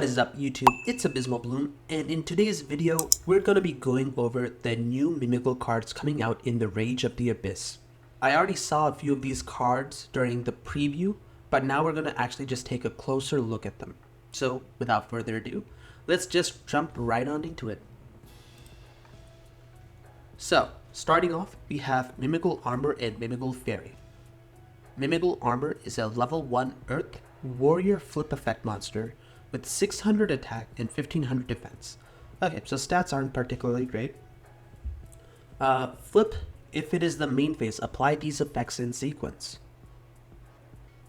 is up YouTube, it's Abysmal Bloom, and in today's video, we're gonna be going over the new Mimighoul cards coming out in the Rage of the Abyss. I already saw a few of these cards during the preview, but now we're gonna actually just take a closer look at them. So without further ado, let's just jump right on into it. So, starting off, we have Mimighoul Armor and Mimighoul Fairy. Mimighoul Armor is a level 1 Earth Warrior Flip Effect monster with 600 attack and 1500 defense. Okay, so stats aren't particularly great. Flip, if it is the main phase, apply these effects in sequence.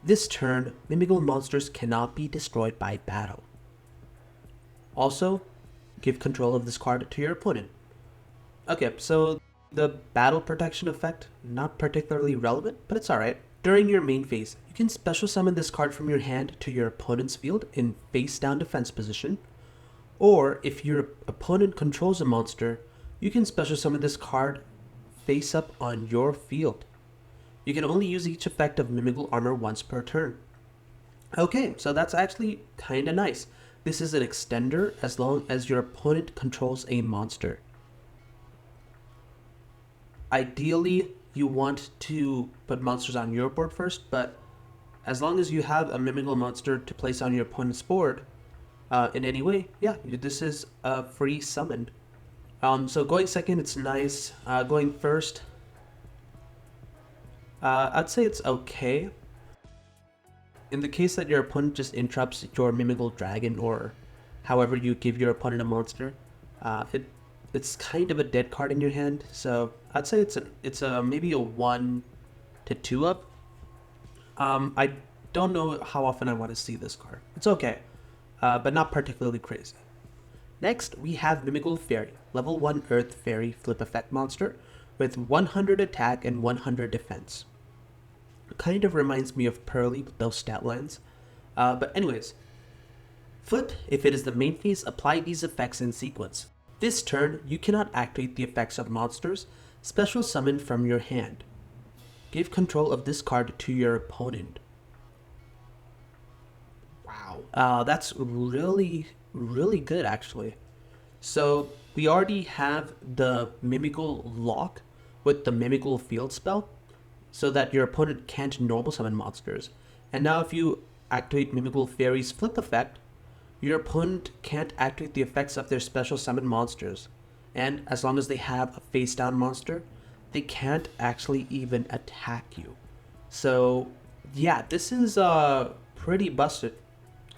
This turn, Mimighoul monsters cannot be destroyed by battle. Also, give control of this card to your opponent. Okay, so the battle protection effect, not particularly relevant, but it's alright. During your main phase, you can special summon this card from your hand to your opponent's field in face down defense position. Or if your opponent controls a monster, you can special summon this card face up on your field. You can only use each effect of Mimighoul Armor once per turn. Okay, so that's actually kinda nice. This is an extender as long as your opponent controls a monster. Ideally, you want to put monsters on your board first, but as long as you have a Mimighoul monster to place on your opponent's board in any way, yeah, this is a free summon. So going second, it's nice. Going first, I'd say it's okay. In the case that your opponent just interrupts your Mimighoul Dragon or however you give your opponent a monster, it's kind of a dead card in your hand, so I'd say it's maybe a 1 to 2 up. I don't know how often I want to see this card. It's okay, but not particularly crazy. Next, we have Mimighoul Fairy, level 1 Earth Fairy Flip Effect monster with 100 attack and 100 defense. It kind of reminds me of Pearly with those stat lines. But anyways, Flip, if it is the main phase, apply these effects in sequence. This turn, you cannot activate the effects of monsters special summoned from your hand. Give control of this card to your opponent. Wow. That's really good actually. So we already have the Mimighoul lock with the Mimighoul field spell so that your opponent can't normal summon monsters. And now if you activate Mimighoul Fairy's flip effect, your opponent can't activate the effects of their special summon monsters, and as long as they have a face down monster, they can't actually even attack you. So yeah, this is pretty busted.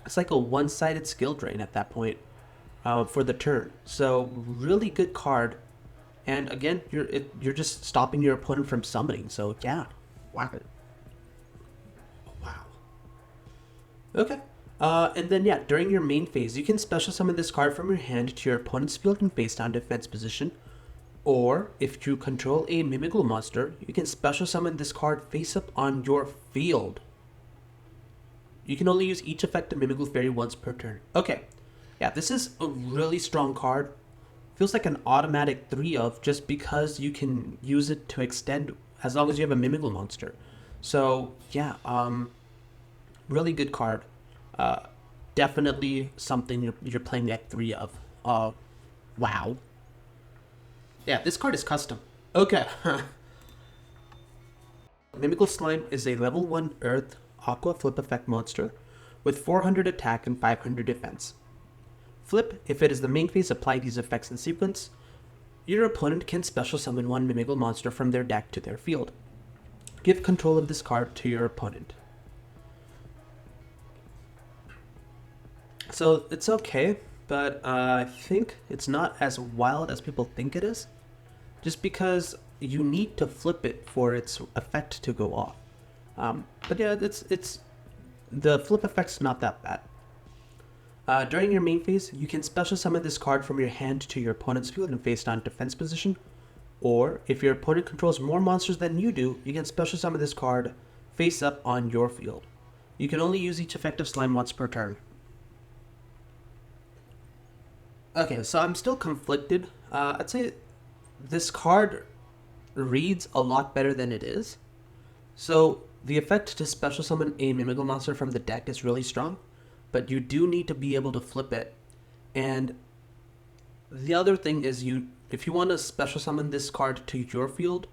It's like a one-sided skill drain at that point for the turn. So really good card, and again, you're just stopping your opponent from summoning. So yeah, whack it. Wow. Okay. And then yeah, during your main phase, you can special summon this card from your hand to your opponent's field in face down defense position. Or if you control a Mimighoul monster, you can special summon this card face up on your field. You can only use each effect of Mimighoul Fairy once per turn. Okay, yeah, this is a really strong card. Feels like an automatic 3 of just because you can use it to extend as long as you have a Mimighoul monster. So yeah, really good card. Definitely something you're playing at 3 of. Wow. Yeah, this card is custom. Okay. Mimighoul Slime is a level 1 Earth Aqua Flip Effect monster with 400 attack and 500 defense. Flip, if it is the main phase, apply these effects in sequence. Your opponent can special summon one Mimighoul monster from their deck to their field. Give control of this card to your opponent. So it's okay, but I think it's not as wild as people think it is, just because you need to flip it for its effect to go off. But yeah, it's the flip effect's not that bad. During your main phase, you can special summon this card from your hand to your opponent's field in face down defense position, or if your opponent controls more monsters than you do, you can special summon this card face up on your field. You can only use each effect of slime once per turn. Okay, so I'm still conflicted. I'd say this card reads a lot better than it is. So the effect to special summon a Mimighoul monster from the deck is really strong, but you do need to be able to flip it. And the other thing is, if you want to special summon this card to your field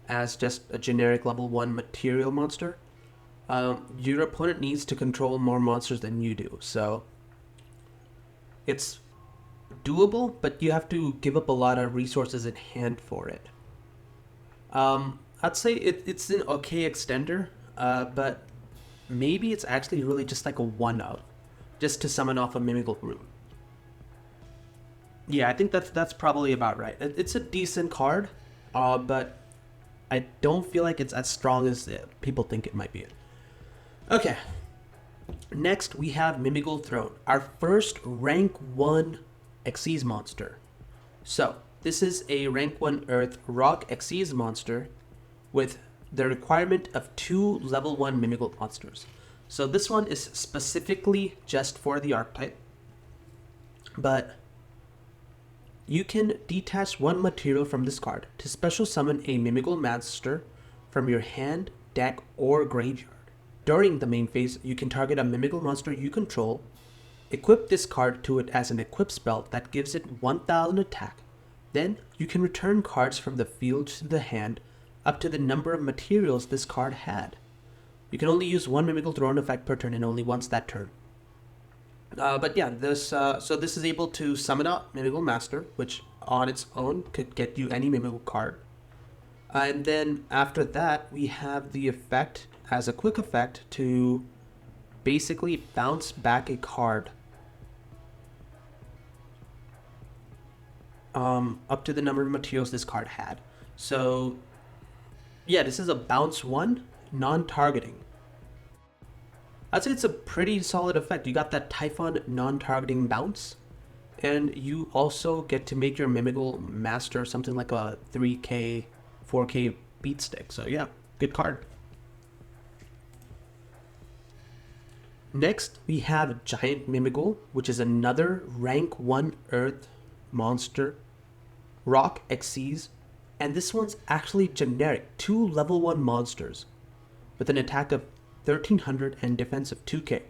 as just a generic level 1 material monster, your opponent needs to control more monsters than you do. So it's doable, but you have to give up a lot of resources in hand for it. I'd say it's an okay extender, but maybe it's actually really just like a one-of, just to summon off a Mimighoul Room. Yeah, I think that's probably about right. It's a decent card, but I don't feel like it's as strong as people think it might be. Okay, next we have Mimighoul Throne, our first rank 1 Xyz monster. So, this is a rank 1 Earth Rock Xyz monster with the requirement of 2 level 1 Mimighoul monsters. So this one is specifically just for the archetype, but you can detach 1 material from this card to special summon a Mimighoul monster from your hand, deck, or graveyard. During the main phase, you can target a Mimighoul monster you control, equip this card to it as an equip spell that gives it 1000 attack. Then you can return cards from the field to the hand up to the number of materials this card had. You can only use 1 Mimighoul Throne effect per turn and only once that turn. But yeah, this is able to summon out Mimighoul Master, which on its own could get you any Mimighoul card. And then after that, we have the effect as a quick effect to basically bounce back a card up to the number of materials this card had. So yeah, this is a bounce 1, non-targeting. I'd say it's a pretty solid effect. You got that Typhon non-targeting bounce, and you also get to make your Mimighoul Master something like a 3k, 4k beat stick. So yeah, good card. Next, we have Giant Mimighoul, which is another rank 1 Earth monster, Rock Xyz, and this one's actually generic, 2 level 1 monsters with an attack of 1300 and defense of 2k.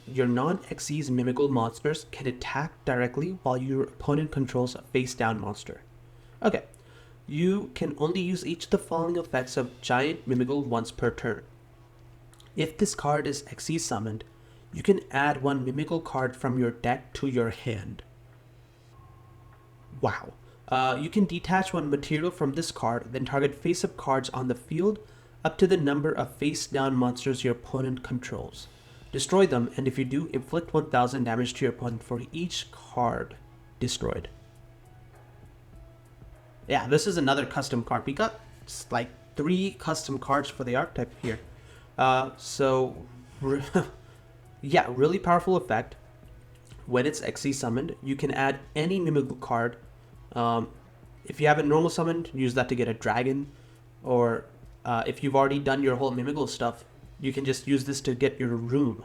Your non-Xyz Mimighoul monsters can attack directly while your opponent controls a face-down monster. Okay, you can only use each of the following effects of Giant Mimighoul once per turn. If this card is Xyz summoned, you can add 1 Mimighoul card from your deck to your hand. Wow. You can detach 1 material from this card, then target face-up cards on the field up to the number of face-down monsters your opponent controls. Destroy them, and if you do, inflict 1000 damage to your opponent for each card destroyed. Yeah, this is another custom card. We got like 3 custom cards for the archetype here. Yeah, really powerful effect. When it's Xyz summoned, you can add any Mimighoul card. If you have it normal summoned, use that to get a dragon, or if you've already done your whole Mimighoul stuff, you can just use this to get your room.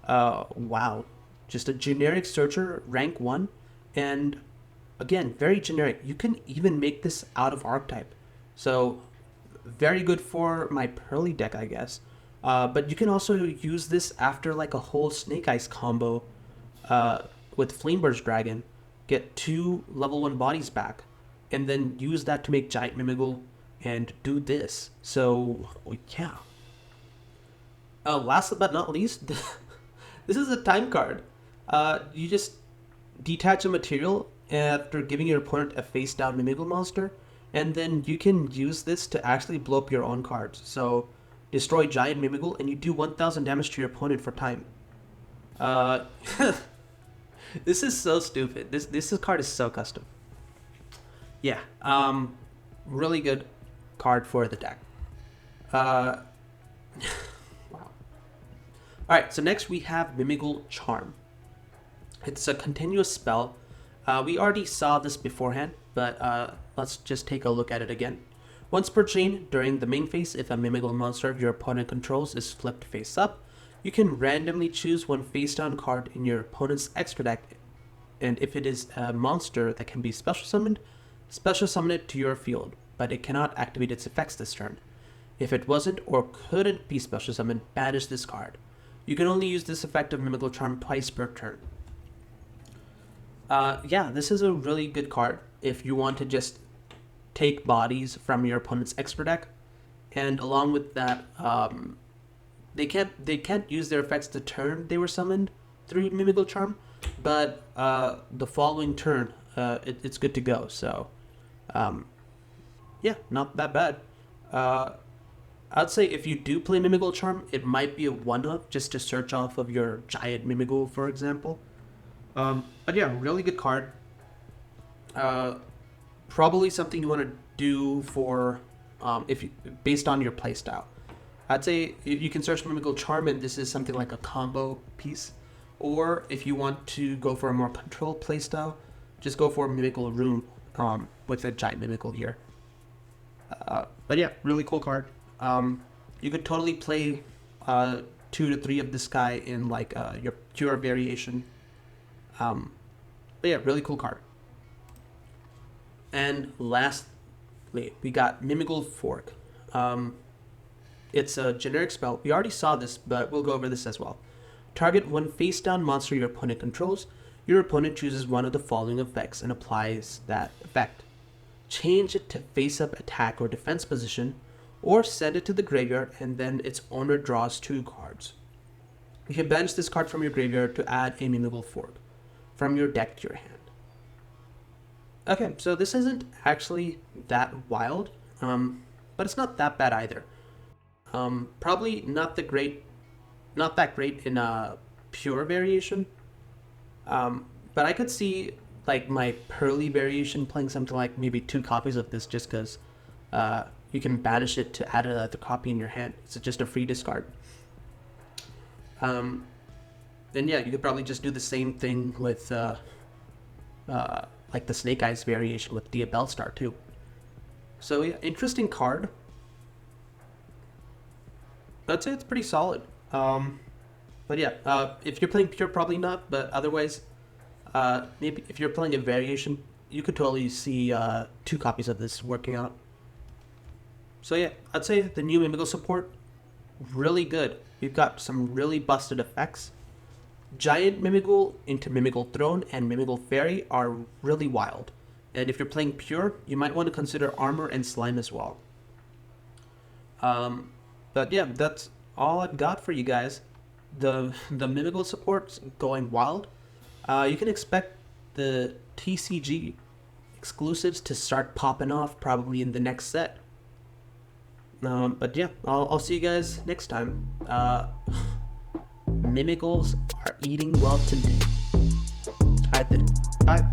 Wow, just a generic searcher, rank 1, and again, very generic. You can even make this out of archetype, so very good for my Pearly deck, I guess. But you can also use this after like a whole Snake Eyes combo with Flameburst Dragon, get 2 level 1 bodies back, and then use that to make Giant Mimighoul and do this. So yeah. Last but not least, this is a time card. You just detach a material after giving your opponent a face down Mimighoul monster, and then you can use this to actually blow up your own cards. So destroy Giant Mimighoul and you do 1000 damage to your opponent for time. This is so stupid. This card is so custom. Yeah, really good card for the deck. Wow. Alright, so next we have Mimighoul Charm. It's a continuous spell. We already saw this beforehand, but let's just take a look at it again. Once per chain, during the main phase, if a Mimighoul monster your opponent controls is flipped face up, you can randomly choose 1 face down card in your opponent's extra deck, and if it is a monster that can be special summon it to your field, but it cannot activate its effects this turn. If it wasn't or couldn't be special summoned, banish this card. You can only use this effect of Mimighoul Charm twice per turn. Yeah, this is a really good card if you want to just take bodies from your opponent's extra deck, and along with that, they can't use their effects the turn they were summoned through Mimighoul Charm, but the following turn, it's good to go. So, yeah, not that bad. I'd say if you do play Mimighoul Charm, it might be a one-up just to search off of your giant Mimighoul, for example. But yeah, really good card. Probably something you want to do for based on your playstyle. I'd say you can search Mimighoul Charm, and this is something like a combo piece. Or if you want to go for a more controlled playstyle, just go for Mimighoul Room with a giant Mimighoul here. But yeah, really cool card. You could totally play 2 to 3 of this guy in like your pure variation. But yeah, really cool card. And lastly, we got Mimighoul Fork. It's a generic spell. We already saw this, but we'll go over this as well. Target one face-down monster your opponent controls. Your opponent chooses one of the following effects and applies that effect. Change it to face-up attack or defense position, or send it to the graveyard, and then its owner draws 2 cards. You can banish this card from your graveyard to add a Mimighoul Fork from your deck to your hand. Okay, so this isn't actually that wild, but it's not that bad either. Probably not that great in pure variation. But I could see like my Pearly variation playing something like maybe 2 copies of this, just because you can banish it to add another copy in your hand. It's just a free discard. Then yeah, you could probably just do the same thing with like the Snake Eyes variation with Diabell Star too. So yeah, interesting card. I'd say it's pretty solid. But yeah, if you're playing pure, probably not. But otherwise, maybe if you're playing a variation, you could totally see 2 copies of this working out. So yeah, I'd say the new Mimighoul support, really good. We've got some really busted effects. Giant Mimighoul into Mimighoul Throne and Mimighoul Fairy are really wild. And if you're playing pure, you might want to consider Armor and Slime as well. But yeah, that's all I've got for you guys. The Mimighoul support's going wild. You can expect the TCG exclusives to start popping off probably in the next set. But yeah, I'll see you guys next time. Mimighouls are eating well today. Alright then, bye.